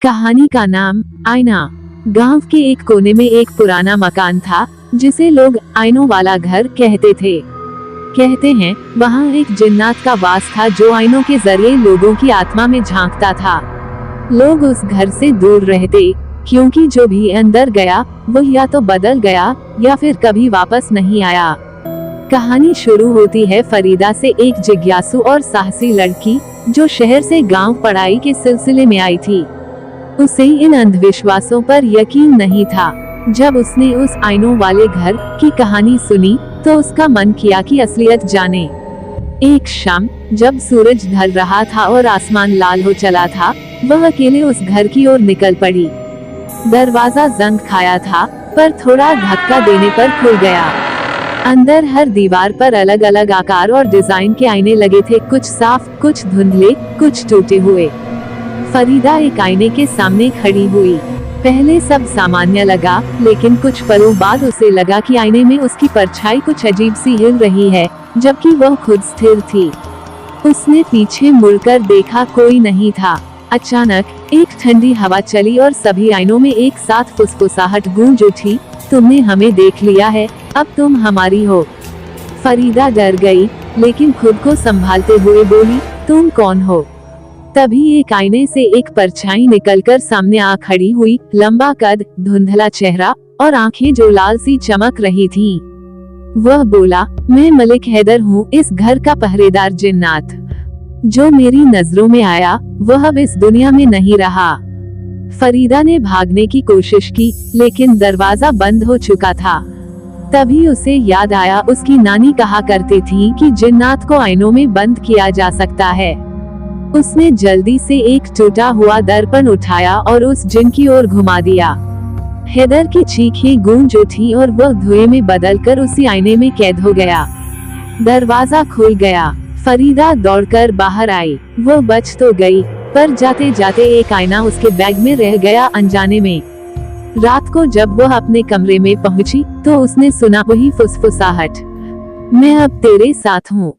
कहानी का नाम आईना। गांव के एक कोने में एक पुराना मकान था जिसे लोग आईनों वाला घर कहते थे। कहते हैं वहाँ एक जिन्नात का वास था जो आईनों के जरिए लोगों की आत्मा में झांकता था। लोग उस घर से दूर रहते क्योंकि जो भी अंदर गया वो या तो बदल गया या फिर कभी वापस नहीं आया। कहानी शुरू होती है फरीदा से, एक जिज्ञासु और साहसी लड़की जो शहर से गांव पढ़ाई के सिलसिले में आई थी। उसे इन अंधविश्वासों पर यकीन नहीं था। जब उसने उस आईनों वाले घर की कहानी सुनी तो उसका मन किया कि असलियत जाने। एक शाम जब सूरज ढल रहा था और आसमान लाल हो चला था, वह अकेले उस घर की ओर निकल पड़ी। दरवाजा जंग खाया था पर थोड़ा धक्का देने पर खुल गया। अंदर हर दीवार पर अलग अलग आकार और डिजाइन के आईने लगे थे, कुछ साफ, कुछ धुंधले, कुछ टूटे हुए। फरीदा एक आईने के सामने खड़ी हुई। पहले सब सामान्य लगा, लेकिन कुछ पलों बाद उसे लगा कि आईने में उसकी परछाई कुछ अजीब सी हिल रही है, जबकि वह खुद स्थिर थी। उसने पीछे मुड़कर देखा, कोई नहीं था। अचानक एक ठंडी हवा चली और सभी आईनों में एक साथ फुसफुसाहट गूंज उठी, तुमने हमें देख लिया है, अब तुम हमारी हो। फरीदा डर गई, लेकिन खुद को संभालते हुए बोली, तुम कौन हो? तभी एक आईने से एक परछाई निकलकर सामने आ खड़ी हुई। लंबा कद, धुंधला चेहरा और आंखें जो लाल सी चमक रही थीं। वह बोला, मैं मलिक हैदर हूँ, इस घर का पहरेदार जिन्नात। जो मेरी नजरों में आया वह अब इस दुनिया में नहीं रहा। फरीदा ने भागने की कोशिश की, लेकिन दरवाजा बंद हो चुका था। तभी उसे याद आया, उसकी नानी कहा करती थी कि जिन्नात को आईनों में बंद किया जा सकता है। उसने जल्दी से एक टूटा हुआ दर्पण उठाया और उस जिन की ओर घुमा दिया। हैदर की चीखें गूंज उठी और वह धुएं में बदलकर उसी आईने में कैद हो गया। दरवाजा खुल गया। फरीदा दौड़कर बाहर आई। वह बच तो गई, पर जाते जाते एक आईना उसके बैग में रह गया अनजाने में। रात को जब वह अपने कमरे में पहुंची तो उसने सुना वही फुसफुसाहट, मैं अब तेरे साथ हूँ।